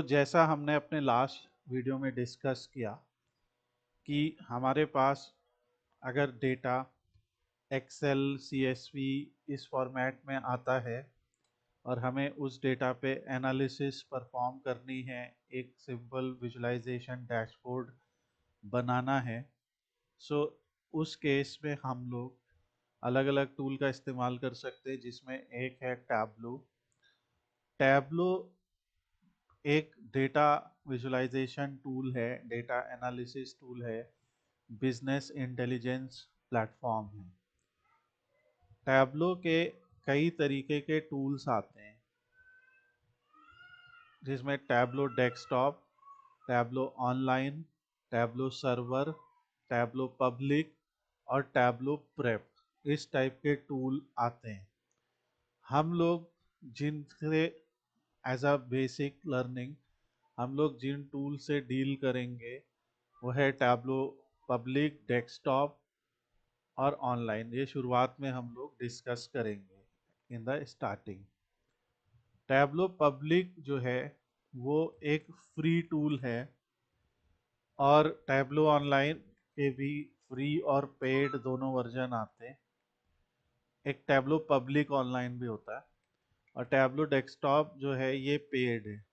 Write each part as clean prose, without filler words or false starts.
जैसा हमने अपने लास्ट वीडियो में डिस्कस किया कि हमारे पास अगर डेटा एक्सेल सीएसवी इस फॉर्मेट में आता है और हमें उस डेटा पे एनालिसिस परफॉर्म करनी है, एक सिंपल विजुअलाइजेशन डैशबोर्ड बनाना है। सो उस केस में हम लोग अलग अलग टूल का इस्तेमाल कर सकते हैं, जिसमें एक है टैबलो। टैबलो एक डेटा विजुअलाइजेशन टूल है, डेटा एनालिसिस टूल है, बिजनेस इंटेलिजेंस प्लेटफॉर्म है। टैबलो के कई तरीके के टूल्स आते हैं, जिसमें Tableau desktop, Tableau online, Tableau server, Tableau public और टैबलो प्रेप, इस टाइप के टूल आते हैं। हम लोग जिनसे एज अ बेसिक लर्निंग हम लोग जिन टूल से डील करेंगे वो है टैबलो पब्लिक, डेस्कटॉप और ऑनलाइन। ये शुरुआत में हम लोग डिस्कस करेंगे in the starting. Tableau public जो है वो एक फ्री टूल है, और टैबलो ऑनलाइन के भी फ्री और पेड दोनों वर्जन आते हैं। एक टैबलो पब्लिक ऑनलाइन भी होता है, और टैबलो डेस्कटॉप जो है ये पेड है।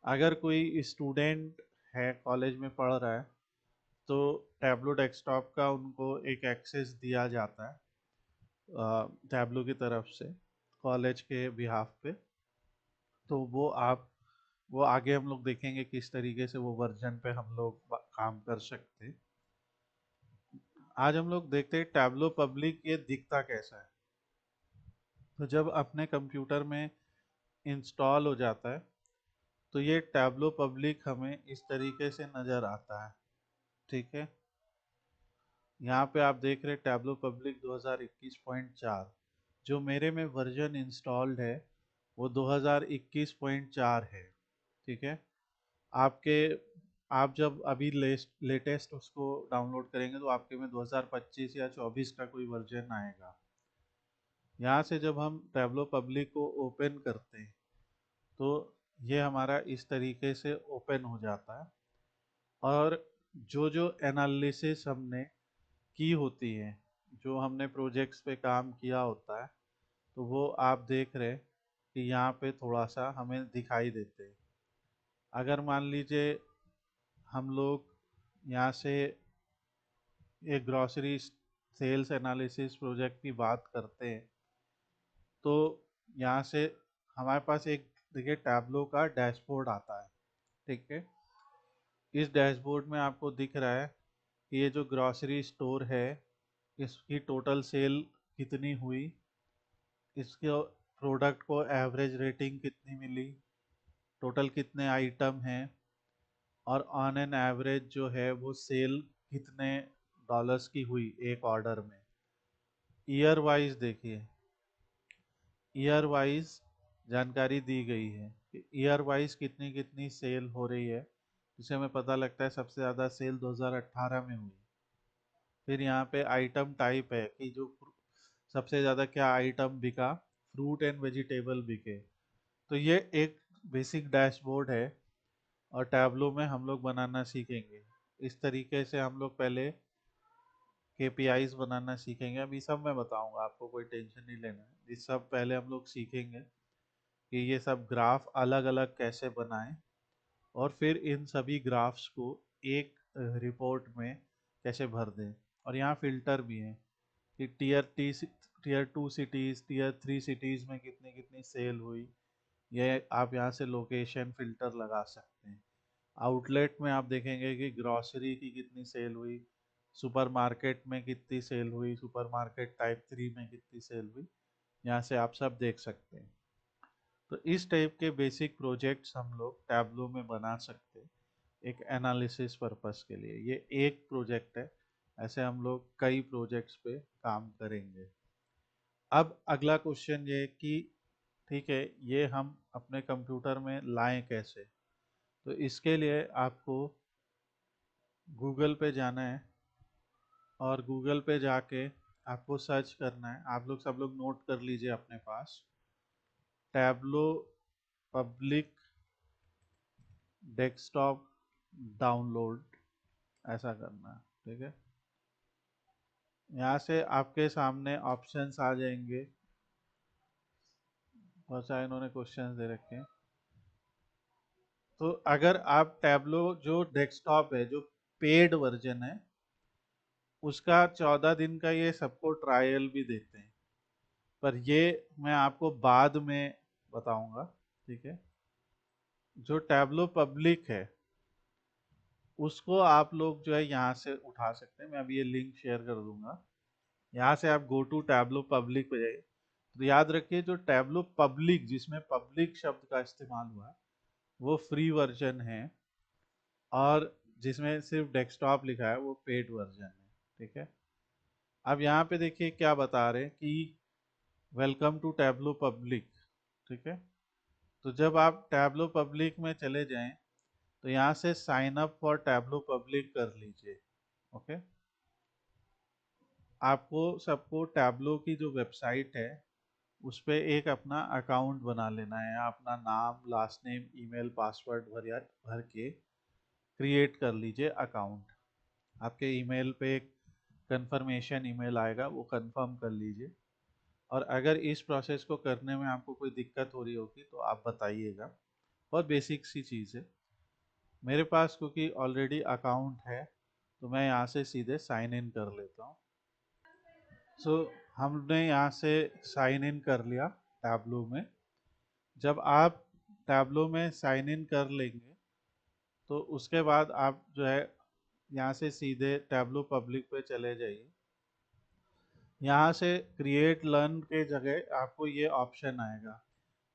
अगर कोई स्टूडेंट है, कॉलेज में पढ़ रहा है, तो टैबलो डेस्कटॉप का उनको एक एक्सेस दिया जाता है टैबलो की तरफ से कॉलेज के बिहाफ पे। तो वो आगे हम लोग देखेंगे किस तरीके से वो वर्जन पे हम लोग काम कर सकते हैं। आज हम लोग देखते हैं टैबलो पब्लिक ये दिखता कैसा है। तो जब अपने कंप्यूटर में इंस्टॉल हो जाता है तो ये टैबलो पब्लिक हमें इस तरीके से नज़र आता है। ठीक है, यहाँ पे आप देख रहे टैबलो पब्लिक 2021.4। जो मेरे में वर्जन इंस्टॉल्ड है वो 2021.4 है। ठीक है, आपके आप जब अभी लेटेस्ट उसको डाउनलोड करेंगे तो आपके में 2025 या 24 का कोई वर्जन आएगा। यहाँ से जब हम टैबलो पब्लिक को ओपन करते हैं तो ये हमारा इस तरीके से ओपन हो जाता है, और जो जो एनालिसिस हमने की होती है, जो हमने प्रोजेक्ट्स पे काम किया होता है, तो वो आप देख रहे कि यहाँ पे थोड़ा सा हमें दिखाई देते हैं। अगर मान लीजिए हम लोग यहाँ से एक ग्रॉसरी सेल्स एनालिसिस प्रोजेक्ट की बात करते हैं, तो यहाँ से हमारे पास एक देखिए टैबलो का डैशबोर्ड आता है। ठीक है, इस डैशबोर्ड में आपको दिख रहा है कि ये जो ग्रॉसरी स्टोर है इसकी टोटल सेल कितनी हुई, इसके प्रोडक्ट को एवरेज रेटिंग कितनी मिली, टोटल कितने आइटम हैं, और ऑन एन एवरेज जो है वो सेल कितने डॉलर्स की हुई एक ऑर्डर में। ईयर वाइज देखिए, ईयर वाइज जानकारी दी गई है कि ईयर वाइज कितनी कितनी सेल हो रही है, जिससे हमें पता लगता है सबसे ज़्यादा सेल 2018 में हुई। फिर यहाँ पे आइटम टाइप है कि जो सबसे ज़्यादा क्या आइटम बिका, फ्रूट एंड वेजिटेबल बिके। तो ये एक बेसिक डैशबोर्ड है, और टैबलो में हम लोग बनाना सीखेंगे। इस तरीके से हम लोग पहले केपीआईज बनाना सीखेंगे। अभी सब मैं बताऊंगा, आपको कोई टेंशन नहीं लेना है। इस सब पहले हम लोग सीखेंगे कि ये सब ग्राफ अलग अलग कैसे बनाएं, और फिर इन सभी ग्राफ्स को एक रिपोर्ट में कैसे भर दें। और यहाँ फिल्टर भी है कि टीयर 2 सिटीज़, टीयर 3 सिटीज़ में कितनी कितनी सेल हुई। ये आप यहाँ से लोकेशन फिल्टर लगा सकते हैं। आउटलेट में आप देखेंगे कि ग्रॉसरी की कितनी सेल हुई, सुपरमार्केट में कितनी सेल हुई, सुपरमार्केट टाइप 3 में कितनी सेल हुई। यहाँ से आप सब देख सकते हैं। तो इस टाइप के बेसिक प्रोजेक्ट्स हम लोग टैबलो में बना सकते हैं एक एनालिसिस पर्पस के लिए। ये एक प्रोजेक्ट है, ऐसे हम लोग कई प्रोजेक्ट्स पे काम करेंगे। अब अगला क्वेश्चन ये कि ठीक है, ये हम अपने कंप्यूटर में लाएं कैसे। तो इसके लिए आपको गूगल पे जाना है, और गूगल पे जाके आपको सर्च करना है। आप लोग सब लोग नोट कर लीजिए अपने पास, टैबलो पब्लिक डेस्कटॉप डाउनलोड, ऐसा करना है। ठीक है, यहाँ से आपके सामने ऑप्शंस आ जाएंगे, बहुत सारे इन्होंने क्वेश्चंस दे रखे हैं। तो अगर आप टैबलो जो डेस्कटॉप है, जो पेड वर्जन है, उसका 14 दिन का ये सबको ट्रायल भी देते हैं, पर ये मैं आपको बाद में बताऊंगा। ठीक है, जो टैबलो पब्लिक है उसको आप लोग जो है यहाँ से उठा सकते हैं, मैं अभी ये लिंक शेयर कर दूंगा। यहाँ से आप गो टू टैबलो पब्लिक पे जाइए। तो याद रखिए, जो टैबलो पब्लिक, जिसमें पब्लिक शब्द का इस्तेमाल हुआ है, वो फ्री वर्जन है, और जिसमें सिर्फ डेस्कटॉप लिखा है वो पेड वर्जन है। ठीक है, अब यहाँ पे देखिए क्या बता रहे हैं कि वेलकम टू टैबलो पब्लिक। ठीक है, तो जब आप टैबलो पब्लिक में चले जाएं तो यहाँ से sign up for Tableau public कर लीजिए। ओके, आपको सबको टैबलो की जो वेबसाइट है उस पे एक अपना अकाउंट बना लेना है, अपना नाम, लास्ट नेम, ईमेल, पासवर्ड भर के क्रिएट कर लीजिए अकाउंट। आपके ईमेल पे एक कंफर्मेशन ईमेल आएगा, वो कंफर्म कर लीजिए। और अगर इस प्रोसेस को करने में आपको कोई दिक्कत हो रही होगी तो आप बताइएगा, बहुत बेसिक सी चीज़ है। मेरे पास क्योंकि ऑलरेडी अकाउंट है तो मैं यहाँ से सीधे साइन इन कर लेता हूँ। सो हमने यहाँ से साइन इन कर लिया टैबलो में। जब आप टैबलो में साइन इन कर लेंगे तो उसके बाद आप जो है यहाँ से सीधे टैबलो पब्लिक पे चले जाइए। यहाँ से क्रिएट लर्न के जगह आपको ये ऑप्शन आएगा,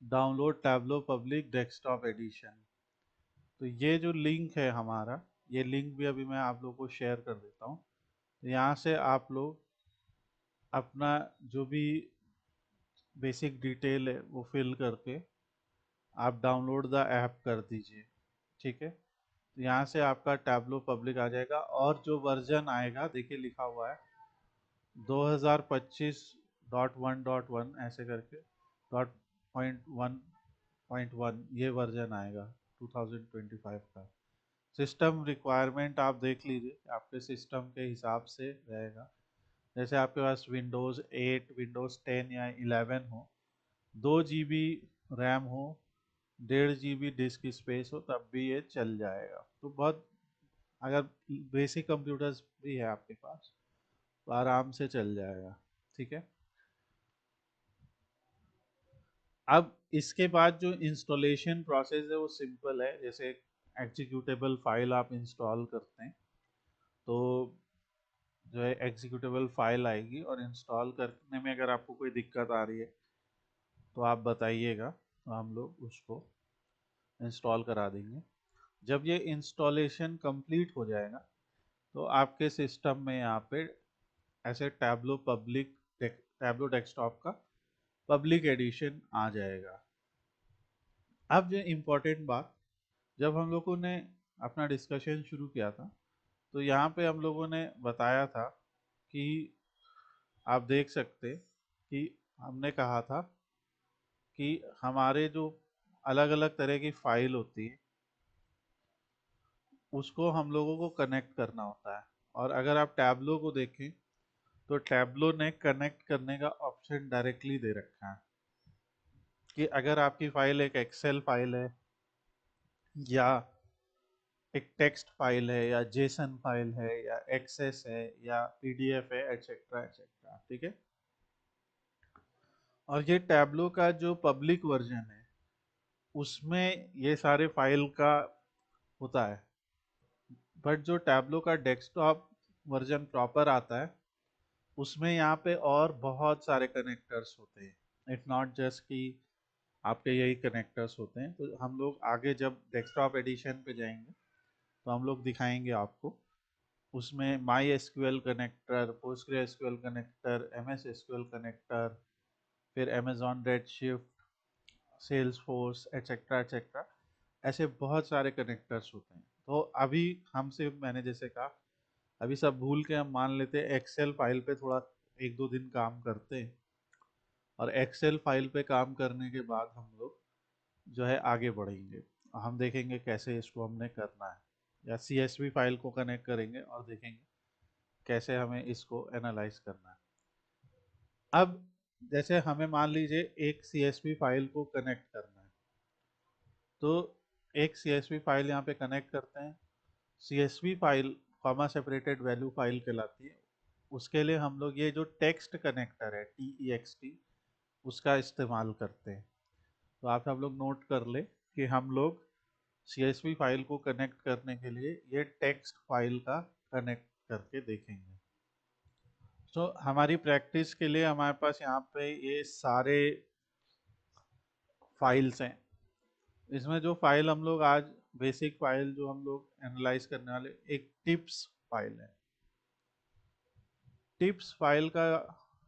download Tableau public desktop edition. तो ये जो लिंक है हमारा, ये लिंक भी अभी मैं आप लोगों को शेयर कर देता हूँ। तो यहाँ से आप लोग अपना जो भी बेसिक डिटेल है वो फिल करके आप डाउनलोड द ऐप कर दीजिए। ठीक है, तो यहाँ से आपका टैबलो पब्लिक आ जाएगा, और जो वर्जन आएगा देखिए लिखा हुआ है 2025.1.1 ऐसे करके .1.1 ये वर्जन आएगा 2025 का। सिस्टम रिक्वायरमेंट आप देख लीजिए, आपके सिस्टम के हिसाब से रहेगा। जैसे आपके पास विंडोज़ 8, विंडोज़ 10 या 11 हो, 2 GB रैम हो, 1.5 GB डिस्क स्पेस हो, तब भी ये चल जाएगा। तो बहुत, अगर बेसिक कंप्यूटर्स भी है आपके पास तो आराम से चल जाएगा। ठीक है, अब इसके बाद जो इंस्टॉलेशन प्रोसेस है वो सिंपल है। जैसे एग्जीक्यूटेबल फाइल आप इंस्टॉल करते हैं तो जो है एग्जीक्यूटेबल फाइल आएगी, और इंस्टॉल करने में अगर आपको कोई दिक्कत आ रही है तो आप बताइएगा, तो हम लोग उसको इंस्टॉल करा देंगे। जब ये इंस्टॉलेशन कंप्लीट हो जाएगा तो आपके सिस्टम में यहाँ पे ऐसे टैबलो डेस्कटॉप का पब्लिक एडिशन आ जाएगा। अब जो इम्पोर्टेंट बात, जब हम लोगों ने अपना डिस्कशन शुरू किया था तो यहाँ पे हम लोगों ने बताया था कि आप देख सकते कि हमने कहा था कि हमारे जो अलग अलग तरह की फाइल होती है उसको हम लोगों को कनेक्ट करना होता है। और अगर आप टैबलो को देखें तो टैबलो ने कनेक्ट करने का ऑप्शन डायरेक्टली दे रखा है कि अगर आपकी फाइल एक एक्सेल फाइल है, या एक टेक्स्ट फाइल है, या जेसन फाइल है, या एक्सेस है, या पीडीएफ है, एटसेट्रा एटसेट्रा। ठीक है, और ये टैबलो का जो पब्लिक वर्जन है उसमें ये सारे फाइल का होता है, बट जो टैबलो का डेस्कटॉप वर्जन प्रॉपर आता है उसमें यहाँ पे और बहुत सारे कनेक्टर्स होते हैं। इट्स नॉट जस्ट कि आपके यही कनेक्टर्स होते हैं। तो हम लोग आगे जब डेस्कटॉप एडिशन पे जाएंगे तो हम लोग दिखाएंगे आपको, उसमें MySQL connector, PostgreSQL connector, MS SQL connector, फिर Amazon Redshift, Salesforce etcetera etcetera, ऐसे बहुत सारे कनेक्टर्स होते हैं। तो अभी हमसे, मैंने जैसे कहा, अभी सब भूल के हम मान लेते हैं एक्सेल फाइल पे थोड़ा 1-2 दिन काम करते हैं, और एक्सेल फाइल पे काम करने के बाद हम लोग जो है आगे बढ़ेंगे। हम देखेंगे कैसे इसको हमने करना है, या CSV फाइल को कनेक्ट करेंगे और देखेंगे कैसे हमें इसको एनालाइज करना है। अब जैसे हमें मान लीजिए एक CSV फाइल को कनेक्ट करना है, तो एक CSV फाइल यहाँ पे कनेक्ट करते हैं। CSV file comma separated value file कहलाती है। उसके लिए हम लोग ये जो टेक्स्ट कनेक्टर है TEXT, उसका इस्तेमाल करते हैं। तो आप सब लोग नोट कर ले कि हम लोग CSV फाइल को कनेक्ट करने के लिए ये टेक्स्ट फाइल का कनेक्ट करके देखेंगे। तो हमारी प्रैक्टिस के लिए हमारे पास यहाँ पे ये सारे फाइल्स हैं। इसमें जो फाइल हम लोग आज बेसिक फाइल जो हम लोग एनालाइज करने वाले, एक टिप्स फाइल है। टिप्स फाइल का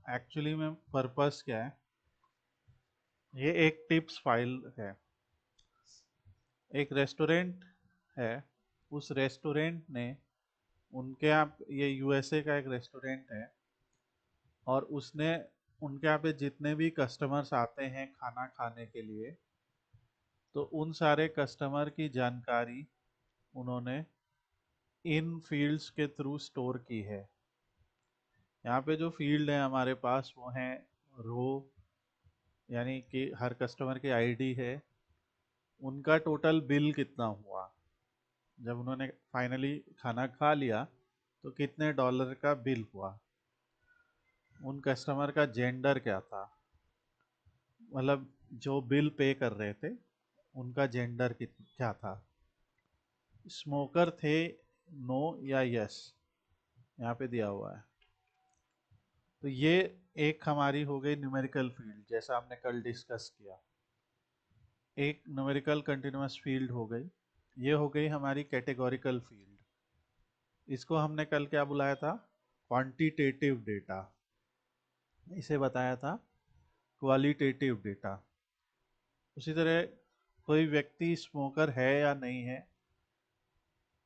एक्चुअली में पर्पस क्या है? ये एक टिप्स फाइल है। एक रेस्टोरेंट है, उस रेस्टोरेंट ने उनके यहाँ, ये USA का एक रेस्टोरेंट है, और उसने उनके यहाँ पे जितने भी कस्टमर्स आते हैं खाना खाने के लिए, तो उन सारे कस्टमर की जानकारी उन्होंने इन फील्ड्स के थ्रू स्टोर की है। यहाँ पे जो फील्ड है हमारे पास वो है रो, यानी कि हर कस्टमर की ID है, उनका टोटल बिल कितना हुआ, जब उन्होंने फाइनली खाना खा लिया तो कितने डॉलर का बिल हुआ, उन कस्टमर का जेंडर क्या था, मतलब जो बिल पे कर रहे थे उनका जेंडर क्या था, स्मोकर थे, नो या यस, यहाँ पे दिया हुआ है। तो ये एक हमारी हो गई न्यूमेरिकल फील्ड, जैसा हमने कल डिस्कस किया। एक न्यूमेरिकल कंटिन्यूअस फील्ड हो गई। ये हो गई हमारी कैटेगोरिकल फील्ड। इसको हमने कल क्या बुलाया था? Quantitative data. इसे बताया था क्वालिटेटिव डेटा। उसी तरह कोई व्यक्ति स्मोकर है या नहीं है,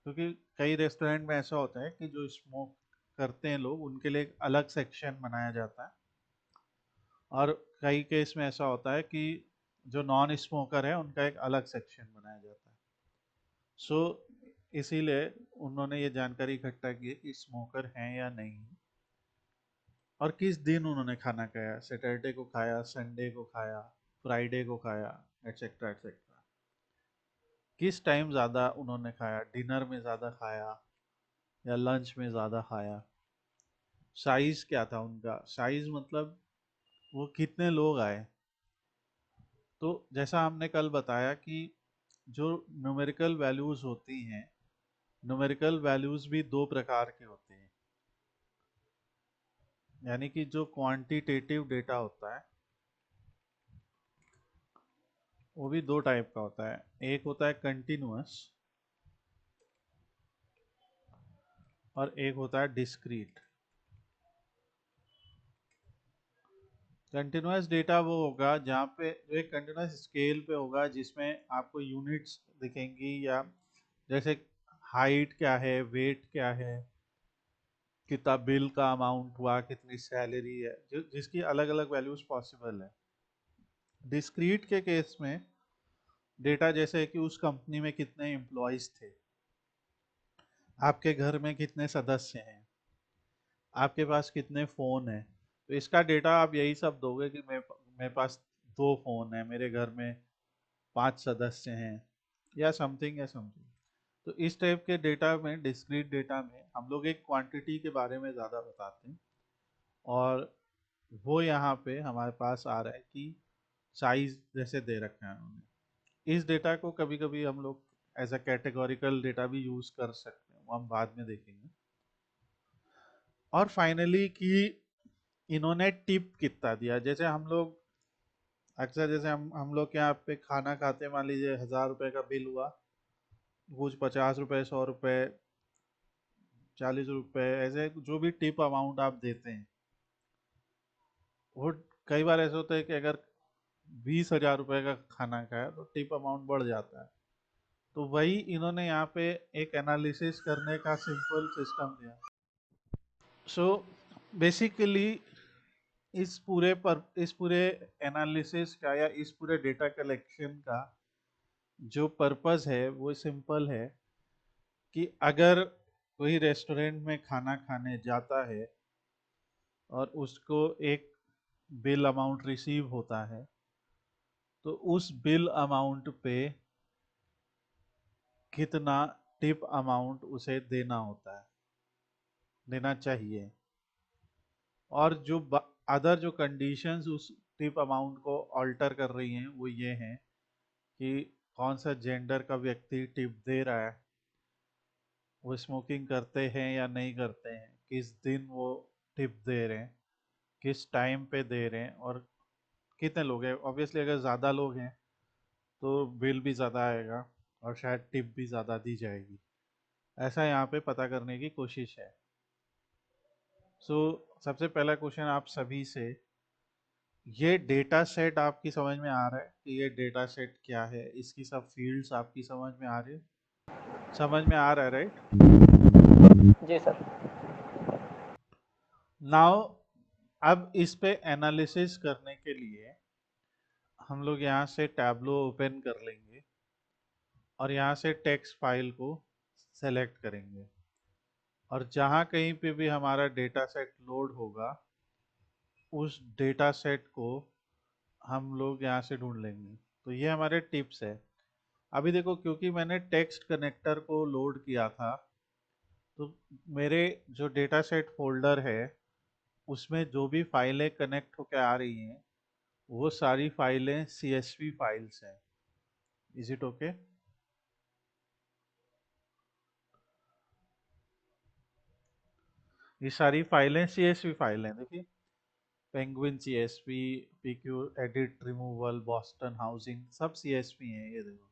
क्योंकि कई रेस्टोरेंट में ऐसा होता है कि जो स्मोक करते हैं लोग उनके लिए एक अलग सेक्शन बनाया जाता है, और कई केस में ऐसा होता है कि जो नॉन स्मोकर है उनका एक अलग सेक्शन बनाया जाता है। सो इसीलिए उन्होंने ये जानकारी इकट्ठा की है कि स्मोकर हैं या नहीं, और किस दिन उन्होंने खाना खाया, सैटरडे को खाया, संडे को खाया, फ्राइडे को खाया, एटसेट्रा एटसेट्रा। किस टाइम ज़्यादा उन्होंने खाया, डिनर में ज़्यादा खाया या लंच में ज़्यादा खाया, साइज़ क्या था उनका, साइज़ मतलब वो कितने लोग आए। तो जैसा हमने कल बताया कि जो न्यूमेरिकल वैल्यूज़ होती हैं, न्यूमेरिकल वैल्यूज़ भी दो प्रकार के होते हैं। यानी कि जो क्वांटिटेटिव डेटा होता है वो भी दो टाइप का होता है। एक होता है कंटिन्यूअस और एक होता है डिस्क्रीट। कंटिन्यूअस डेटा वो होगा जहाँ पे जो एक कंटिन्यूअस स्केल पे होगा, जिसमें आपको यूनिट्स दिखेंगी, या जैसे हाइट क्या है, वेट क्या है, कितना बिल का अमाउंट हुआ, कितनी सैलरी है, जो जिसकी अलग अलग वैल्यूज पॉसिबल है। डिस्क्रीट के केस में डेटा जैसे कि उस कंपनी में कितने एम्प्लॉयज थे, आपके घर में कितने सदस्य हैं, आपके पास कितने फ़ोन हैं। तो इसका डेटा आप यही सब दोगे कि मेरे पास 2 फ़ोन हैं, मेरे घर में 5 सदस्य हैं, या समथिंग। तो इस टाइप के डेटा में, डिस्क्रीट डेटा में हम लोग एक क्वांटिटी के बारे में ज़्यादा बताते हैं, और वो यहाँ पे हमारे पास आ रहा है कि साइज जैसे दे रखा है उन्होंने। इस डेटा को कभी कभी हम लोग एज अ कैटेगोरिकल डेटा भी यूज़ कर सकते हैं, वो हम बाद में देखेंगे। और फाइनली कि इन्होंने टिप कितना दिया। जैसे हम लोग अक्सर, जैसे हम लोग के यहाँ पे खाना खाते हैं, मान लीजिए 1000 रुपये का बिल हुआ, कुछ 50 रुपये, 100 रुपये, 40 रुपये, ऐसे जो भी टिप अमाउंट आप देते हैं, वो कई बार ऐसा होता है कि अगर 20,000 रुपये का खाना खाया तो टिप अमाउंट बढ़ जाता है। तो वही इन्होंने यहाँ पे एक एनालिसिस करने का सिंपल सिस्टम दिया। सो बेसिकली इस पूरे एनालिसिस का, या इस पूरे डेटा कलेक्शन का जो पर्पस है वो सिंपल है कि अगर कोई रेस्टोरेंट में खाना खाने जाता है और उसको एक बिल अमाउंट रिसीव होता है, तो उस बिल अमाउंट पे कितना टिप अमाउंट उसे देना होता है, देना चाहिए। और जो अदर जो कंडीशंस उस टिप अमाउंट को ऑल्टर कर रही हैं वो ये हैं कि कौन सा जेंडर का व्यक्ति टिप दे रहा है, वो स्मोकिंग करते हैं या नहीं करते हैं, किस दिन वो टिप दे रहे हैं, किस टाइम पे दे रहे हैं, और कितने लोग हैं। ऑब्वियसली अगर ज़्यादा लोग हैं तो बिल भी ज़्यादा आएगा और शायद टिप भी ज़्यादा दी जाएगी। ऐसा यहाँ पे पता करने की कोशिश है। सो सबसे पहला क्वेश्चन आप सभी से, ये डेटा सेट आपकी समझ में आ रहा है कि ये डेटा सेट क्या है, इसकी सब फील्ड्स आपकी समझ में आ रही है? समझ में आ रहा है, राइट? जी सर। नाउ अब इस पे एनालिसिस करने के लिए हम लोग यहाँ से टैब्लो ओपन कर लेंगे और यहाँ से टेक्स्ट फाइल को सेलेक्ट करेंगे, और जहाँ कहीं पे भी हमारा डेटा सेट लोड होगा उस डेटा सेट को हम लोग यहाँ से ढूंढ लेंगे। तो ये हमारे टिप्स है। अभी देखो, क्योंकि मैंने टेक्स्ट कनेक्टर को लोड किया था, तो मेरे जो डेटा सेट फोल्डर है उसमें जो भी फाइलें कनेक्ट होकर आ रही हैं वो सारी फाइलें CSV फाइल्स हैं। Is it okay? ये सारी फाइलें CSV फाइल हैं, देखिए। Penguin CSV, PQ edit removal, Boston housing, सब CSV हैं, ये देखो।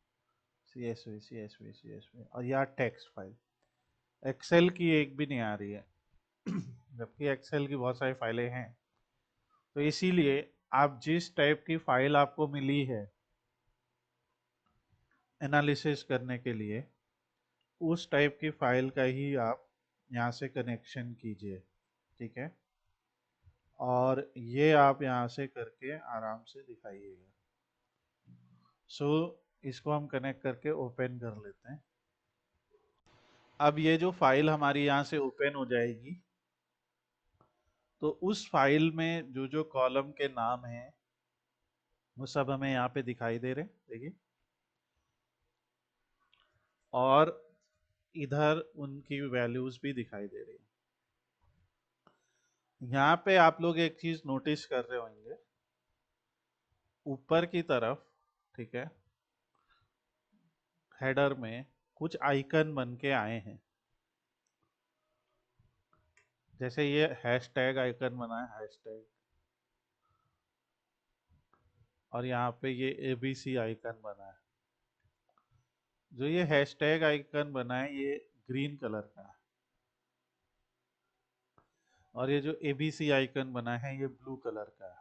CSV CSV CSV, और यहाँ टेक्स्ट फाइल। एक्सेल की एक भी नहीं आ रही है जबकि एक्सेल की बहुत सारी फाइलें हैं। तो इसीलिए आप जिस टाइप की फाइल आपको मिली है एनालिसिस करने के लिए, उस टाइप की फाइल का ही आप यहाँ से कनेक्शन कीजिए, ठीक है? और ये आप यहाँ से करके आराम से दिखाइएगा। सो इसको हम कनेक्ट करके ओपन कर लेते हैं। अब ये जो फाइल हमारी यहाँ से ओपन हो जाएगी, तो उस फाइल में जो जो कॉलम के नाम हैं वो सब हमें यहाँ पे दिखाई दे रहे हैं, देखिए। और इधर उनकी वैल्यूज भी दिखाई दे रही है। यहाँ पे आप लोग एक चीज नोटिस कर रहे होंगे, ऊपर की तरफ, ठीक है, हेडर में कुछ आइकन बन के आए हैं। जैसे ये हैशटैग आइकन बना है, हैशटैग, और यहाँ पे ये ABC आइकन बना है। जो ये हैशटैग आइकन बना है ये ग्रीन कलर का है, और ये जो ABC आइकन बना है ये ब्लू कलर का है।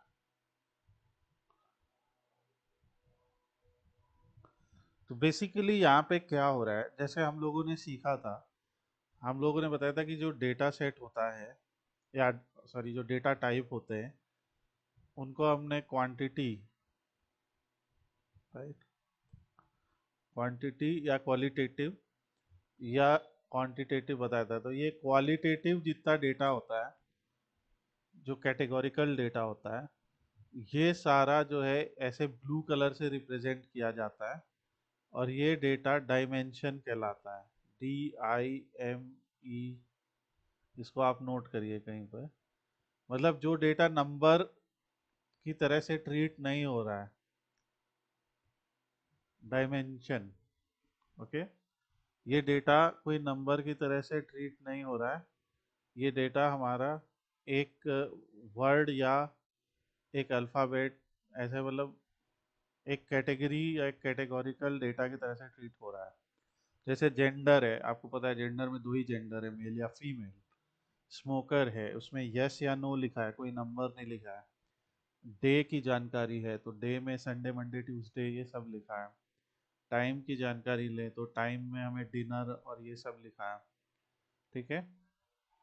तो बेसिकली यहाँ पे क्या हो रहा है, जैसे हम लोगों ने सीखा था, हम लोगों ने बताया था कि जो डेटा सेट होता है, या सॉरी जो डेटा टाइप होते हैं, उनको हमने क्वांटिटी, राइट, क्वांटिटी या क्वालिटेटिव या क्वांटिटेटिव बताया था। तो ये क्वालिटेटिव जितना डेटा होता है, जो कैटेगोरिकल डेटा होता है, ये सारा जो है ऐसे ब्लू कलर से रिप्रेजेंट किया जाता है, और ये डेटा डायमेंशन कहलाता है। DIME, इसको आप नोट करिए कहीं पर। मतलब जो डेटा नंबर की तरह से ट्रीट नहीं हो रहा है, डायमेंशन, ओके। ये डेटा कोई नंबर की तरह से ट्रीट नहीं हो रहा है, ये डेटा हमारा एक वर्ड या एक अल्फ़ाबेट, ऐसे मतलब एक कैटेगरी या एक कैटेगोरिकल डेटा की तरह से ट्रीट हो रहा है। जैसे जेंडर है, आपको पता है जेंडर में दो ही जेंडर है, मेल या फीमेल। स्मोकर है, उसमें यस या नो लिखा है, कोई नंबर नहीं लिखा है। डे की जानकारी है तो डे में संडे मंडे ट्यूसडे ये सब लिखा है। टाइम की जानकारी ले तो टाइम में हमें डिनर और ये सब लिखा है, ठीक है।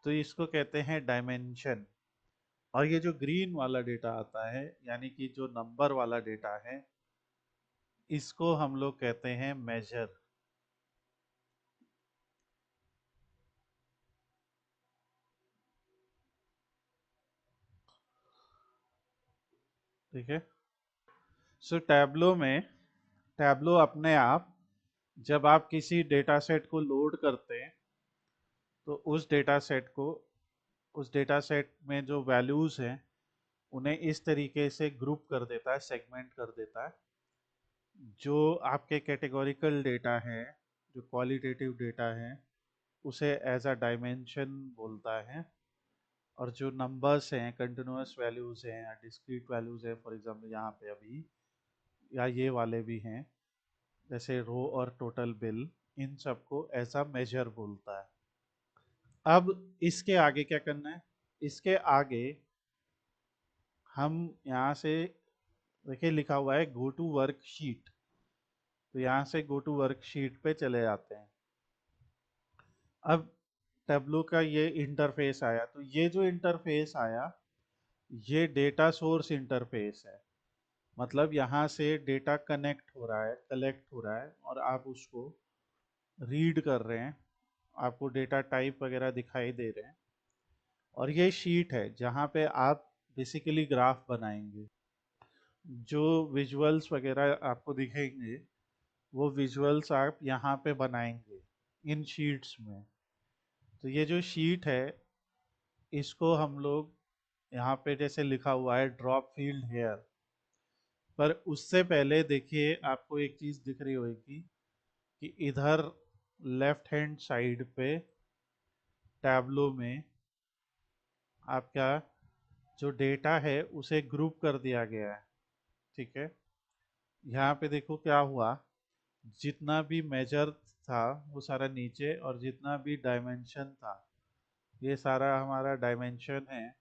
तो इसको कहते हैं डायमेंशन। और ये जो ग्रीन वाला डेटा आता है, यानी कि जो नंबर वाला डेटा है, इसको हम लोग कहते हैं मेजर। ठीक है। सो टैब्लो अपने आप, जब आप किसी डेटा सेट को लोड करते हैं तो उस डेटा सेट में जो वैल्यूज हैं उन्हें इस तरीके से ग्रुप कर देता है, सेगमेंट कर देता है। जो आपके कैटेगोरिकल डेटा है, जो क्वालिटेटिव डेटा है, उसे एज अ डायमेंशन बोलता है। और जो नंबर्स हैं, कंटिन्यूअस वैल्यूज हैं या डिस्क्रीट वैल्यूज हैं, फॉर एग्जांपल यहाँ पे अभी या ये वाले भी हैं, जैसे रो और टोटल बिल, इन सबको ऐसा मेजर बोलता है। अब इसके आगे क्या करना है? इसके आगे हम यहाँ से, देखिए लिखा हुआ है गो टू वर्कशीट, तो यहाँ से गो टू वर्कशीट पे चले जाते हैं। अब टेब्लो का ये इंटरफेस आया, तो ये जो इंटरफेस आया ये डेटा सोर्स इंटरफेस है। मतलब यहाँ से डेटा कनेक्ट हो रहा है, कलेक्ट हो रहा है और आप उसको रीड कर रहे हैं, आपको डेटा टाइप वगैरह दिखाई दे रहे हैं। और ये शीट है जहाँ पे आप बेसिकली ग्राफ बनाएंगे। जो विजुअल्स वगैरह आपको दिखेंगे वो विजुअल्स आप यहाँ पे बनाएंगे इन शीट्स में। तो ये जो शीट है इसको हम लोग यहाँ पे जैसे लिखा हुआ है ड्रॉप फील्ड हेयर, पर उससे पहले देखिए आपको एक चीज़ दिख रही होगी कि इधर लेफ्ट हैंड साइड पे टैब्लो में आपका जो डेटा है उसे ग्रुप कर दिया गया है। ठीक है। यहाँ पे देखो क्या हुआ, जितना भी मेजर था वो सारा नीचे, और जितना भी डायमेंशन था ये सारा हमारा डायमेंशन है,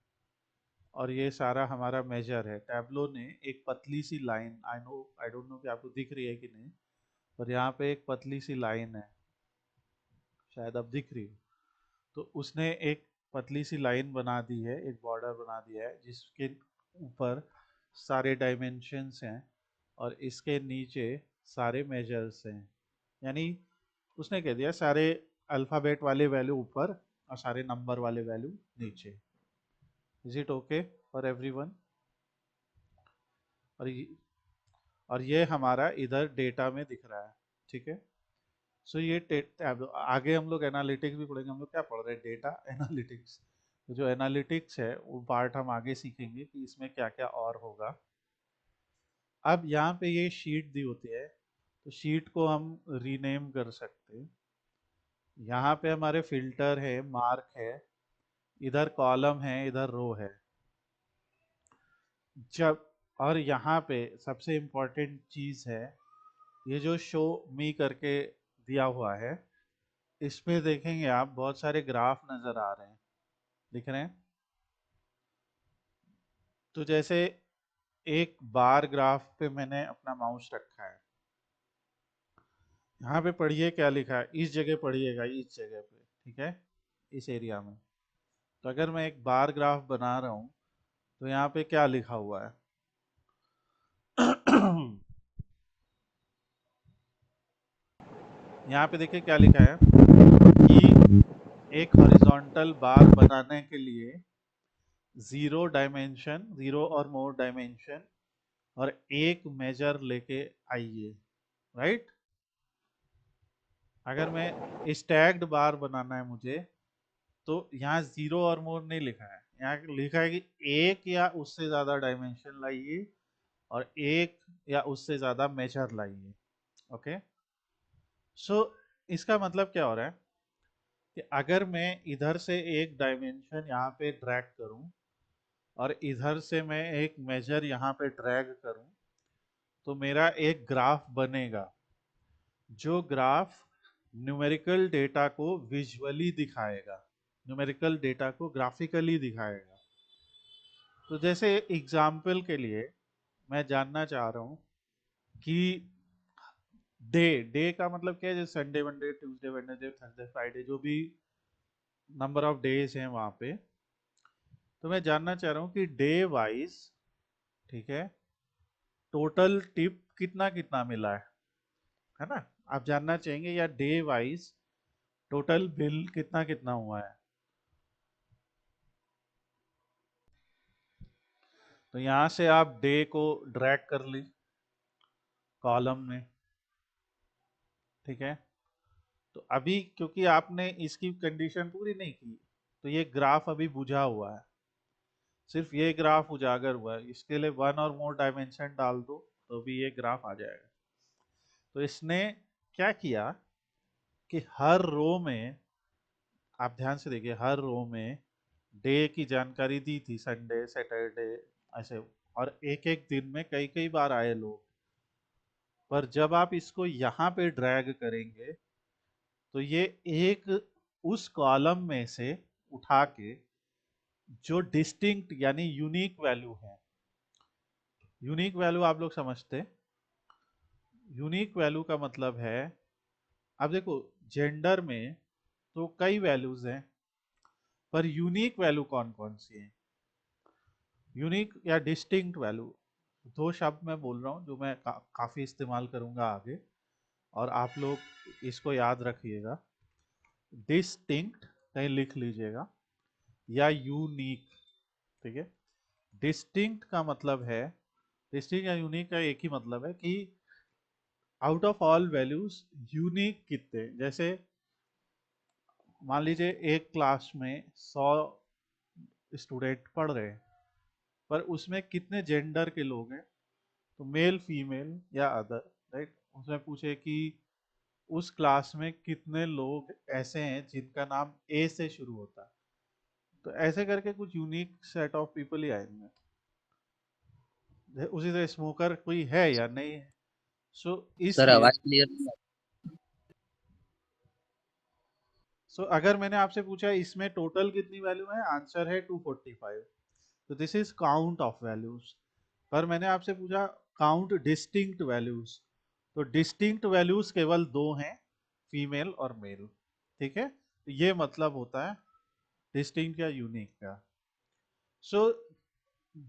और ये सारा हमारा मेजर है। टैब्लो ने एक पतली सी लाइन, आई डोंट नो कि आपको दिख रही है कि नहीं, पर यहाँ पे एक पतली सी लाइन है, शायद अब दिख रही हो। तो उसने एक पतली सी लाइन बना दी है, एक बॉर्डर बना दिया है जिसके ऊपर सारे डायमेंशंस हैं और इसके नीचे सारे मेजर्स हैं। यानी उसने कह दिया सारे अल्फ़ाबेट वाले वैल्यू ऊपर और सारे नंबर वाले वैल्यू नीचे। Is it okay for everyone? और ये और ये हमारा इधर डेटा में दिख रहा है। ठीक है। सो ये अब आगे हम लोग एनालिटिक्स भी पढ़ेंगे। हम लोग क्या पढ़ रहे हैं? Data analytics. तो जो एनालिटिक्स है वो पार्ट हम आगे सीखेंगे कि इसमें क्या क्या और होगा। अब यहाँ पे ये शीट दी होती है, तो शीट को हम रीनेम कर सकते हैं। यहाँ पे हमारे फिल्टर है, मार्क है, इधर कॉलम है, इधर रो है। जब और यहाँ पे सबसे इम्पोर्टेंट चीज़ है ये जो शो मी करके दिया हुआ है, इसमें देखेंगे आप बहुत सारे ग्राफ नज़र आ रहे हैं, दिख रहे हैं? तो जैसे एक बार ग्राफ पे मैंने अपना माउस रखा है, यहाँ पे पढ़िए क्या लिखा है, इस जगह पढ़िएगा, इस जगह पे। ठीक है, इस एरिया में। तो अगर मैं एक बार ग्राफ बना रहा हूँ तो यहाँ पे क्या लिखा हुआ है? यहाँ पे देखिए क्या लिखा है कि एक हॉरिजॉन्टल बार बनाने के लिए जीरो डायमेंशन, जीरो और मोर डायमेंशन और एक मेजर लेके आइए। राइट। अगर मैं स्टैग्ड बार बनाना है मुझे, तो यहाँ जीरो और मोर नहीं लिखा है, यहाँ लिखा है कि एक या उससे ज़्यादा डायमेंशन लाइए और एक या उससे ज़्यादा मेजर लाइए। ओके। सो इसका मतलब क्या हो रहा है कि अगर मैं इधर से एक डायमेंशन यहाँ पे ड्रैग करूँ और इधर से मैं एक मेजर यहाँ पे ड्रैग करूँ, तो मेरा एक ग्राफ बनेगा। जो ग्राफ न्यूमेरिकल डेटा को विजुअली दिखाएगा, न्यूमेरिकल डेटा को ग्राफिकली दिखाएगा। तो जैसे एग्जाम्पल के लिए मैं जानना चाह रहा हूँ कि डे डे का मतलब क्या है, जैसे Sunday, Monday, Tuesday, Wednesday, Thursday, Friday, जो भी नंबर ऑफ डेज हैं वहाँ पे, तो मैं जानना चाह रहा हूँ कि डे वाइज, ठीक है, टोटल टिप कितना कितना मिला है ना, आप जानना चाहेंगे, या डे वाइज टोटल बिल कितना कितना हुआ है। तो यहां से आप डे को ड्रैग कर ली कॉलम में, ठीक है। तो अभी क्योंकि आपने इसकी कंडीशन पूरी नहीं की, तो ये ग्राफ अभी बुझा हुआ है, सिर्फ ये ग्राफ उजागर हुआ है। इसके लिए वन और मोर डायमेंशन डाल दो तो भी ये ग्राफ आ जाएगा। तो इसने क्या किया कि हर रो में, आप ध्यान से देखिए, हर रो में डे की जानकारी दी थी, संडे सैटरडे ऐसे, और एक एक दिन में कई कई बार आए लोग। पर जब आप इसको यहाँ पे ड्रैग करेंगे तो ये एक उस कॉलम में से उठा के जो डिस्टिंक्ट यानी यूनिक वैल्यू है, यूनिक वैल्यू आप लोग समझते, यूनिक वैल्यू का मतलब है, अब देखो जेंडर में तो कई वैल्यूज हैं, पर यूनिक वैल्यू कौन कौन सी है। यूनिक या डिस्टिंक्ट वैल्यू, दो शब्द मैं बोल रहा हूँ जो मैं काफ़ी इस्तेमाल करूँगा आगे, और आप लोग इसको याद रखिएगा। डिस्टिंक्ट कहीं लिख लीजिएगा, या यूनिक, ठीक है। डिस्टिंक्ट का मतलब है, डिस्टिंक्ट या यूनिक का एक ही मतलब है कि out of all values unique कितने। जैसे मान लीजिए एक क्लास में 100 स्टूडेंट पढ़ रहे हैं, पर उसमें कितने जेंडर के लोग हैं, तो मेल फीमेल या अदर, राइट। उसमें पूछे कि उस क्लास में कितने लोग ऐसे हैं जिनका नाम ए से शुरू होता है, तो ऐसे करके कुछ यूनिक सेट ऑफ पीपल ही आएंगे। उसी तरह स्मोकर कोई है या नहीं है, सो सर इसलिए, आवाज क्लियर। अगर मैंने आपसे पूछा इसमें टोटल कितनी वैल्यू है, आंसर है 245, तो this is count of values. पर मैंने आपसे पूछा काउंट डिस्टिंक्ट वैल्यूज, तो डिस्टिंक्ट वैल्यूज केवल दो हैं, फीमेल और मेल, ठीक है। तो ये मतलब होता है डिस्टिंक्ट या यूनिक का। सो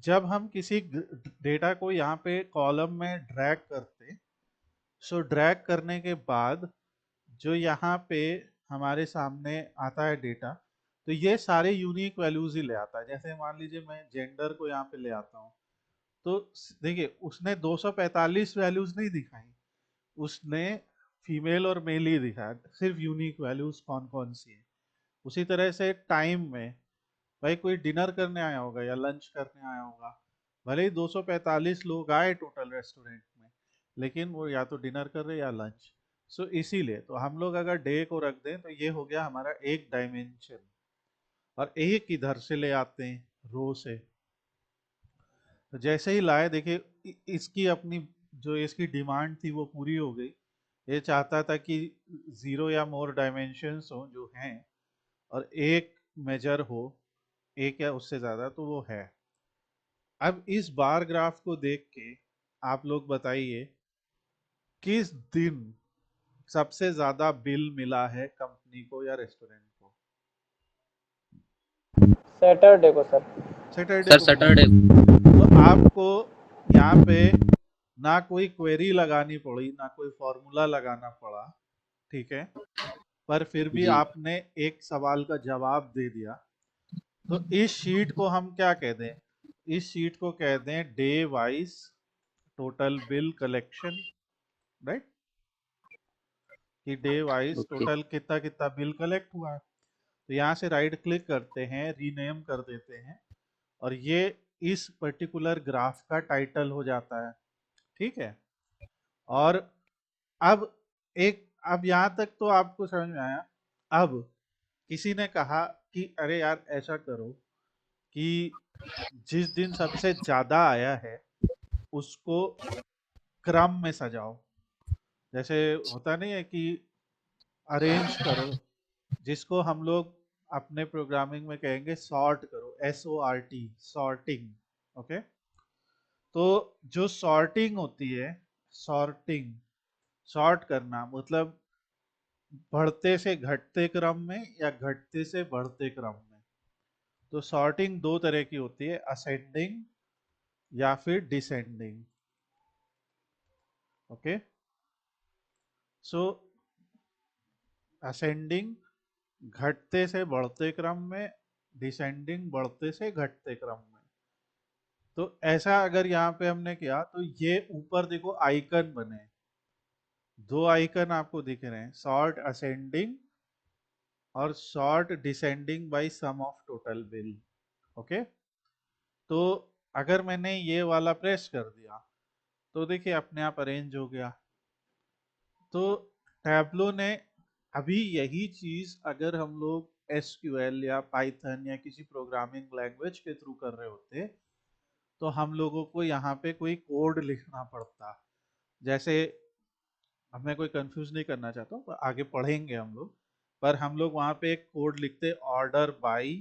जब हम किसी डेटा को यहाँ पे कॉलम में ड्रैग करते, ड्रैग करने के बाद जो यहाँ पे हमारे सामने आता है डेटा, तो ये सारे यूनिक वैल्यूज ही ले आता है। जैसे मान लीजिए मैं जेंडर को यहाँ पे ले आता हूँ, तो देखिए उसने 245 वैल्यूज नहीं दिखाई, उसने फीमेल और मेल ही दिखाया, सिर्फ यूनिक वैल्यूज कौन कौन सी है। उसी तरह से टाइम में, भाई कोई डिनर करने आया होगा या लंच करने आया होगा, भले ही 245 लोग आए टोटल रेस्टोरेंट में, लेकिन वो या तो डिनर कर रहे या लंच। इसीलिए तो हम लोग अगर डे को रख दें तो ये हो गया हमारा एक डायमेंशन, और एक इधर से ले आते हैं रो से। तो जैसे ही लाए, देखिए इसकी अपनी जो इसकी डिमांड थी वो पूरी हो गई। ये चाहता था कि जीरो या मोर डायमेंशंस हो जो हैं, और एक मेजर हो, एक या उससे ज्यादा, तो वो है। अब इस बार ग्राफ को देख के आप लोग बताइए किस दिन सबसे ज्यादा बिल मिला है कंपनी को या रेस्टोरेंट को। सैटरडे को सर। सैटरडे सर को मिला। सैटरडे। तो आपको यहाँ पे ना कोई क्वेरी लगानी पड़ी, ना कोई फॉर्मूला लगाना पड़ा, ठीक है। पर फिर भी जी आपने एक सवाल का जवाब दे दिया। तो इस शीट को हम क्या कहते हैं, इस शीट को कहते हैं day wise total bill collection, right. कि डे वाइज ओके। टोटल कितना कितना बिल कलेक्ट हुआ है। तो यहाँ से राइट क्लिक करते हैं, रीनेम कर देते हैं, और ये इस पर्टिकुलर ग्राफ का टाइटल हो जाता है, ठीक है। और अब अब यहाँ तक तो आपको समझ में आया। अब किसी ने कहा कि अरे यार ऐसा करो कि जिस दिन सबसे ज्यादा आया है उसको क्रम में सजाओ, जैसे होता नहीं है कि अरेंज करो, जिसको हम लोग अपने प्रोग्रामिंग में कहेंगे सॉर्ट करो, SORT, सॉर्टिंग, ओके। तो जो सॉर्टिंग होती है, सॉर्टिंग, सॉर्ट करना मतलब बढ़ते से घटते क्रम में या घटते से बढ़ते क्रम में। तो सॉर्टिंग दो तरह की होती है, असेंडिंग या फिर डिसेंडिंग। ओके, सो असेंडिंग घटते से बढ़ते क्रम में, डिसेंडिंग बढ़ते से घटते क्रम में। तो ऐसा अगर यहाँ पे हमने किया तो ये ऊपर देखो आइकन बने, दो आइकन आपको दिख रहे हैं, शॉर्ट असेंडिंग और sort descending by sum of total bill. Okay, तो अगर मैंने ये वाला प्रेस कर दिया तो देखिए अपने आप अरेंज हो गया। तो टैबलो ने अभी यही चीज अगर हम लोग एसक्यूएल या पाइथन या किसी प्रोग्रामिंग लैंग्वेज के थ्रू कर रहे होते तो हम लोगों को यहाँ पे कोई कोड लिखना पड़ता। जैसे, अब मैं कोई कंफ्यूज नहीं करना चाहता हूँ, पर आगे पढ़ेंगे हम लोग, पर हम लोग वहाँ पे एक कोड लिखते, order by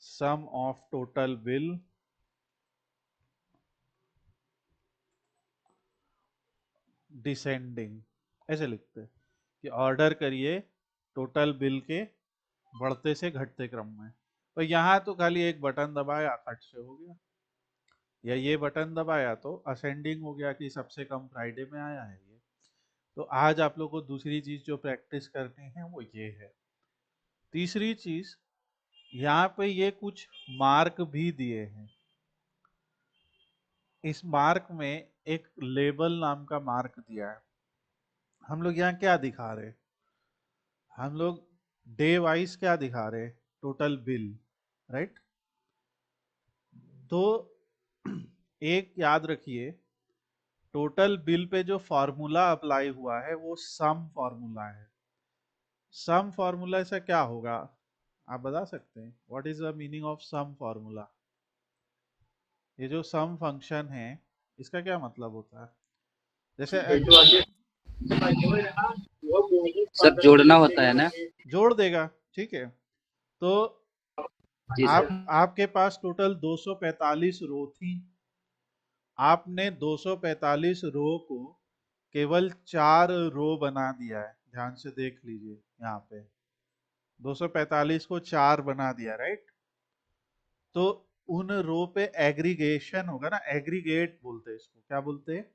sum of total bill descending, ऐसे लिखते कि ऑर्डर करिए टोटल बिल के बढ़ते से घटते क्रम में। तो यहाँ तो खाली एक बटन दबाया खट से हो गया, या ये बटन दबाया तो असेंडिंग हो गया कि सबसे कम फ्राइडे में आया है ये। तो आज आप लोग को दूसरी चीज जो प्रैक्टिस करनी है वो ये है। तीसरी चीज, यहाँ पे ये कुछ मार्क भी दिए हैं। इस मार्क में एक लेबल नाम का मार्क दिया है। हम लोग यहाँ क्या दिखा रहे हैं, हम लोग डे वाइज क्या दिखा रहे हैं, टोटल बिल, राइट। तो एक याद रखिए, टोटल बिल पे जो फॉर्मूला अप्लाई हुआ है वो सम फॉर्मूला है। सम फॉर्मूला से क्या होगा, आप बता सकते हैं, what is the meaning of sum formula? ये जो सम फंक्शन है इसका क्या मतलब होता है? जैसे सब जोड़ना होता है ना। जोड़ देगा, ठीक है। तो जी आप सर। आपके पास टोटल 245 रो थी, आपने 245 रो को केवल 4 रो बना दिया है। ध्यान से देख लीजिए, यहाँ पे 245 को 4 बना दिया, राइट। तो उन रो पे एग्रीगेशन होगा ना, एग्रीगेट बोलते हैं इसको, क्या बोलते हैं,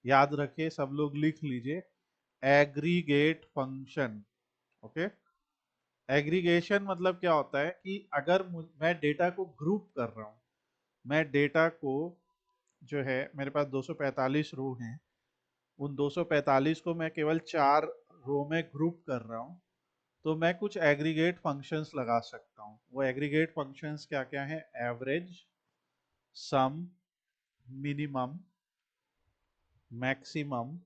याद रखिए, सब लोग लिख लीजिए, एग्रीगेट फंक्शन। ओके, एग्रीगेशन मतलब क्या होता है कि अगर मैं डेटा को ग्रुप कर रहा हूँ, मैं डेटा को जो है, मेरे पास 245 रो हैं, उन 245 को मैं केवल 4 रो में ग्रुप कर रहा हूँ, तो मैं कुछ एग्रीगेट फंक्शंस लगा सकता हूँ। वो एग्रीगेट फंक्शंस क्या क्या है, एवरेज, सम, मिनिमम, मैक्सिमम,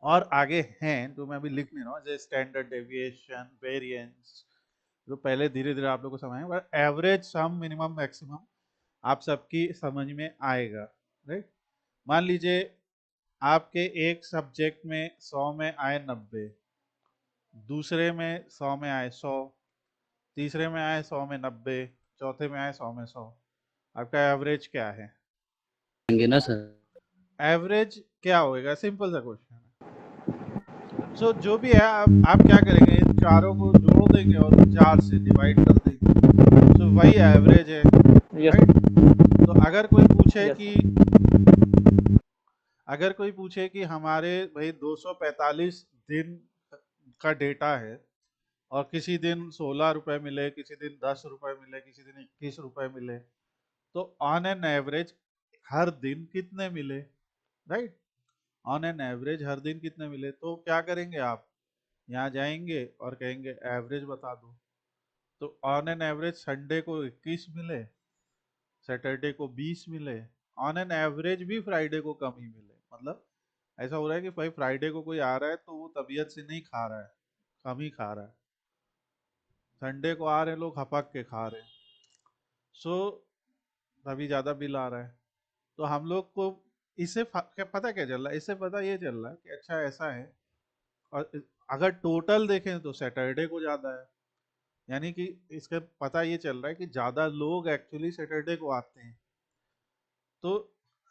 और आगे हैं जो मैं अभी लिख नहीं रहा हूँ, जैसे स्टैंडर्ड डेविएशन, वेरिएंस, जो पहले धीरे धीरे आप लोग को समझ आएगा, पर एवरेज, सम, मिनिमम, मैक्सिमम आप सबकी समझ में आएगा, राइट। मान लीजिए आपके एक सब्जेक्ट में 100 में आए 90, दूसरे में 100 में आए 100, तीसरे में आए 100 में 90, चौथे में आए 100 में 100, आपका एवरेज क्या है? होंगे ना सर। एवरेज क्या होएगा, सिंपल सा क्वेश्चन है। सो जो भी है, आप क्या करेंगे, इन चारों को जोड़ देंगे और 4 से डिवाइड कर देंगे, सो वही एवरेज है, यस राइट। तो अगर कोई पूछे यस कि, अगर कोई पूछे कि हमारे भाई 245 दिन का डेटा है और किसी दिन 16 रुपए मिले, किसी दिन 10 रुपए मिले, किसी दिन 21 रुपए मिले, तो ऑन एन एवरेज हर दिन कितने मिले, राइट। ऑन एन एवरेज हर दिन कितने मिले, तो क्या करेंगे आप, यहाँ जाएंगे और कहेंगे एवरेज बता दो। तो ऑन एन एवरेज संडे को 21 मिले, सैटरडे को 20 मिले, ऑन एन एवरेज भी फ्राइडे को कम ही मिले। मतलब ऐसा हो रहा है कि भाई फ्राइडे को कोई आ रहा है तो वो तबीयत से नहीं खा रहा है, कम ही खा रहा है, संडे को आ रहे हैं लोग हपक के खा रहे हैं, सो तभी ज्यादा बिल आ रहा है। तो हम लोग को इससे पता क्या चल रहा है, इससे पता ये चल रहा है कि अच्छा ऐसा है। और अगर टोटल देखें तो सैटरडे को ज्यादा है, यानी कि इसका पता ये चल रहा है कि ज्यादा लोग एक्चुअली सैटरडे को आते हैं। तो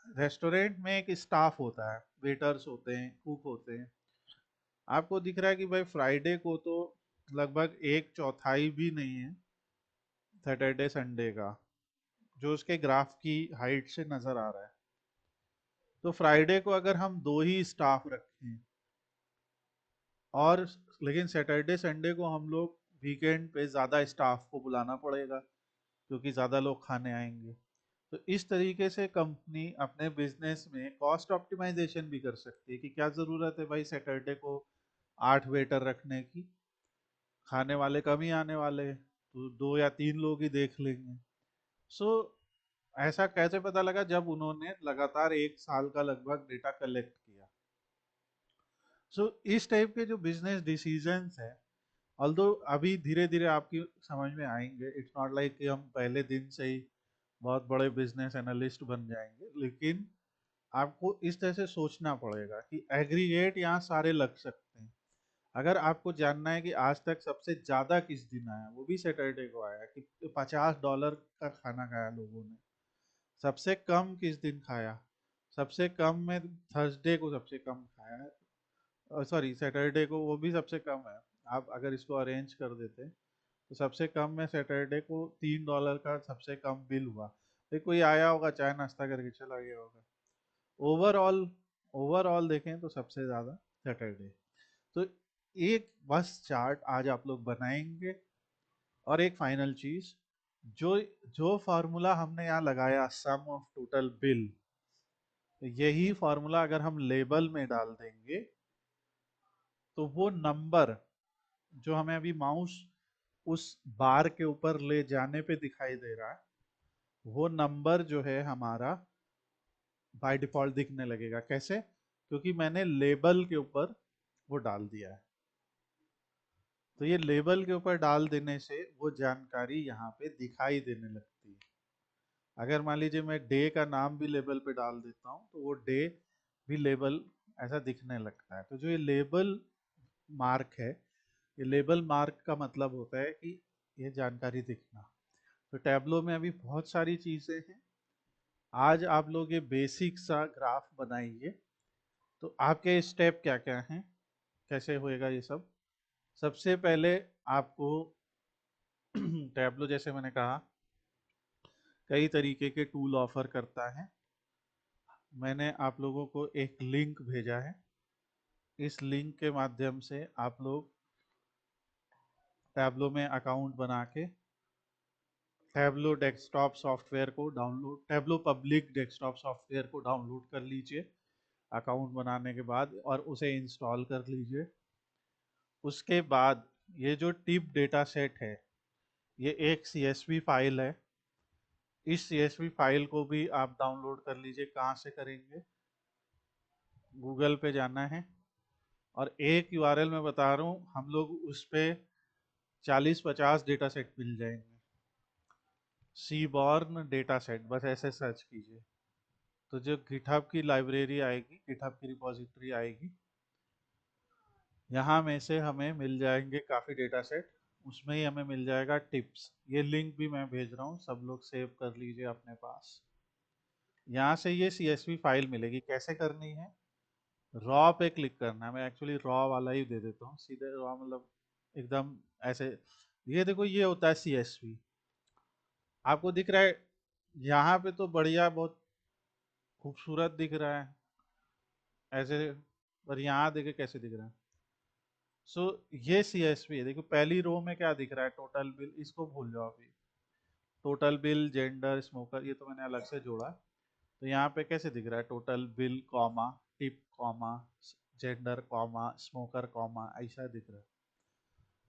रेस्टोरेंट में एक स्टाफ होता है, वेटर्स होते हैं, कुक होते हैं, आपको दिख रहा है कि भाई फ्राइडे को तो लगभग एक चौथाई भी नहीं है सैटरडे संडे का, जो उसके ग्राफ की हाइट से नजर आ रहा है। तो फ्राइडे को अगर हम 2 ही स्टाफ रखें और लेकिन सैटरडे संडे को हम लोग वीकेंड पे ज़्यादा स्टाफ को बुलाना पड़ेगा क्योंकि ज़्यादा लोग खाने आएंगे। तो इस तरीके से कंपनी अपने बिजनेस में कॉस्ट ऑप्टिमाइजेशन भी कर सकती है कि क्या ज़रूरत है भाई सैटरडे को 8 वेटर रखने की, खाने वाले कम ही आने वाले हैं, तो 2 या 3 लोग ही देख लेंगे। सो ऐसा कैसे पता लगा? जब उन्होंने लगातार 1 साल का लगभग डेटा कलेक्ट किया। सो इस टाइप के जो बिजनेस डिसीजंस हैं, ऑल्दो अभी धीरे धीरे आपकी समझ में आएंगे, इट्स नॉट लाइक कि हम पहले दिन से ही बहुत बड़े बिजनेस एनालिस्ट बन जाएंगे, लेकिन आपको इस तरह से सोचना पड़ेगा कि एग्रीगेट यहाँ सारे लग सकते हैं। अगर आपको जानना है कि आज तक सबसे ज्यादा किस दिन आया, वो भी सैटरडे को आया कि $50 का खाना खाया लोगों ने, सबसे कम किस दिन खाया, सबसे कम में थर्सडे को सबसे कम खाया है, सॉरी सैटरडे को वो भी सबसे कम है। आप अगर इसको अरेंज कर देते तो सबसे कम में सैटरडे को $3 का सबसे कम बिल हुआ। फिर कोई आया होगा, चाय नाश्ता करके चला गया होगा। ओवरऑल ओवरऑल देखें तो सबसे ज़्यादा सैटरडे। तो एक बस चार्ट आज आप लोग बनाएंगे। और एक फाइनल चीज, जो जो फार्मूला हमने यहाँ लगाया सम ऑफ टोटल बिल, यही फार्मूला अगर हम लेबल में डाल देंगे तो वो नंबर जो हमें अभी माउस उस बार के ऊपर ले जाने पे दिखाई दे रहा है, वो नंबर जो है हमारा बाय डिफॉल्ट दिखने लगेगा। कैसे? क्योंकि मैंने लेबल के ऊपर वो डाल दिया है। तो ये लेबल के ऊपर डाल देने से वो जानकारी यहाँ पे दिखाई देने लगती है। अगर मान लीजिए मैं डे का नाम भी लेबल पे डाल देता हूँ तो वो डे भी लेबल ऐसा दिखने लगता है। तो जो ये लेबल मार्क है, ये लेबल मार्क का मतलब होता है कि ये जानकारी दिखना। तो टैब्लो में अभी बहुत सारी चीज़ें हैं। आज आप लोग ये बेसिक सा ग्राफ बनाइए। तो आपके स्टेप क्या क्या हैं, कैसे होएगा ये सब? सबसे पहले आपको टैब्लो, जैसे मैंने कहा, कई तरीके के टूल ऑफर करता है। मैंने आप लोगों को एक लिंक भेजा है। इस लिंक के माध्यम से आप लोग टैब्लो में अकाउंट बना के टैब्लो डेस्कटॉप सॉफ्टवेयर को download, tableau public desktop software को डाउनलोड कर लीजिए अकाउंट बनाने के बाद, और उसे इंस्टॉल कर लीजिए। उसके बाद ये जो टिप डेटा सेट है, ये एक CSV फाइल है। इस CSV फाइल को भी आप डाउनलोड कर लीजिए। कहाँ से करेंगे? गूगल पे जाना है और एक URL मैं बता रहा हूँ, हम लोग उस पर 40-50 डेटा सेट मिल जाएंगे। सीबॉर्न डेटा सेट, बस ऐसे सर्च कीजिए तो जो गिटहब की लाइब्रेरी आएगी, गिटहब की रिपॉजिटरी आएगी, यहाँ में से हमें मिल जाएंगे काफ़ी डेटा सेट। उसमें ही हमें मिल जाएगा टिप्स। ये लिंक भी मैं भेज रहा हूँ, सब लोग सेव कर लीजिए अपने पास। यहाँ से ये CSV फाइल मिलेगी। कैसे करनी है? रॉ पे क्लिक करना है। मैं एक्चुअली रॉ वाला ही दे देता हूँ, सीधे रॉ मतलब एकदम ऐसे। ये देखो, ये होता है CSV। आपको दिख रहा है यहाँ पे तो बढ़िया, बहुत खूबसूरत दिख रहा है ऐसे, पर यहाँ देखे कैसे दिख रहा है। सो ये CSV है। देखो पहली रो में क्या दिख रहा है, टोटल बिल। इसको भूल जाओ अभी। टोटल बिल, जेंडर, स्मोकर, ये तो मैंने अलग से जोड़ा। तो यहाँ पे कैसे दिख रहा है? Total bill comma tip comma gender comma smoker comma, ऐसा दिख रहा है।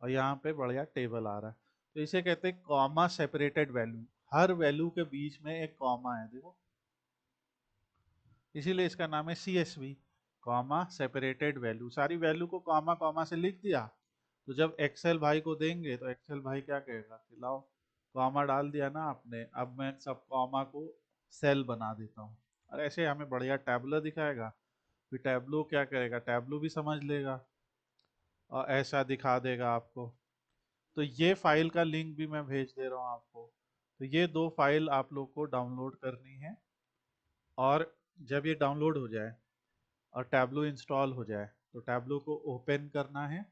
और यहाँ पे बढ़िया टेबल आ रहा है। तो इसे कहते हैं कॉमा सेपरेटेड वैल्यू। हर वैल्यू के बीच में एक कॉमा है, देखो, इसीलिए इसका नाम है CSV, कॉमा सेपरेटेड वैल्यू। सारी वैल्यू को कॉमा कॉमा से लिख दिया, तो जब एक्सेल भाई को देंगे तो एक्सेल भाई क्या कहेगा कि लाओ, कॉमा डाल दिया ना आपने, अब मैं सब कॉमा को सेल बना देता हूँ। और ऐसे हमें बढ़िया टैबलो दिखाएगा। फिर टैबलो क्या करेगा? टैबलो भी समझ लेगा और ऐसा दिखा देगा आपको। तो ये फाइल का लिंक भी मैं भेज दे रहा हूँ आपको। तो ये 2 फाइल आप लोग को डाउनलोड करनी है। और जब ये डाउनलोड हो जाए और टैबलो इंस्टॉल हो जाए तो टैबलो को ओपन करना है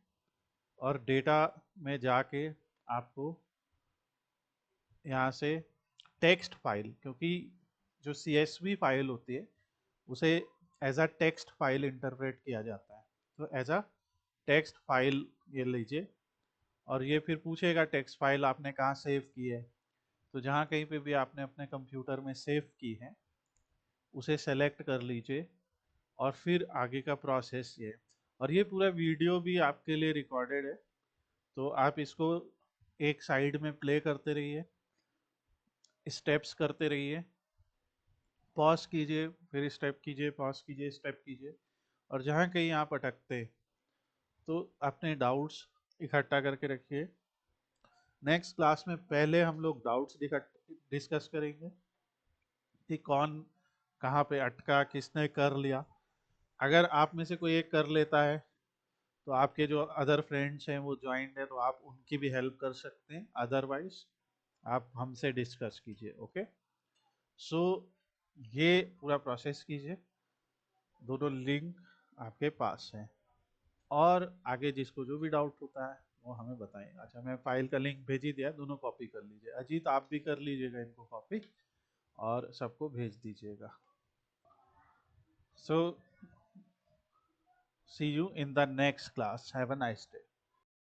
और डेटा में जाके आपको यहाँ से टेक्स्ट फाइल, क्योंकि जो CSV फाइल होती है उसे as a text file interpret किया जाता है। तो एज अ टेक्स्ट फाइल ये लीजिए, और ये फिर पूछेगा टेक्स्ट फाइल आपने कहाँ सेव की है। तो जहाँ कहीं पे भी आपने अपने कंप्यूटर में सेव की है उसे सेलेक्ट कर लीजिए, और फिर आगे का प्रोसेस ये। और ये पूरा वीडियो भी आपके लिए रिकॉर्डेड है, तो आप इसको एक साइड में प्ले करते रहिए, स्टेप्स करते रहिए, पॉज कीजिए, फिर स्टेप कीजिए, पॉज कीजिए, स्टेप कीजिए। और जहाँ कहीं आप अटकते तो अपने डाउट्स इकट्ठा करके रखिए। नेक्स्ट क्लास में पहले हम लोग डाउट्स डिस्कस करेंगे कि कौन कहाँ पे अटका, किसने कर लिया। अगर आप में से कोई एक कर लेता है तो आपके जो अदर फ्रेंड्स हैं वो ज्वाइंट है, तो आप उनकी भी हेल्प कर सकते हैं, अदरवाइज आप हमसे डिस्कस कीजिए। ओके, सो ये पूरा प्रोसेस कीजिए, दोनों लिंक आपके पास हैं। और आगे जिसको जो भी डाउट होता है वो हमें बताएं। अच्छा, मैं फाइल का लिंक भेज ही दिया, दोनों कॉपी कर लीजिए। अजीत आप भी कर लीजिएगा इनको कॉपी और सबको भेज दीजिएगा। So see you in the next class, have a nice day.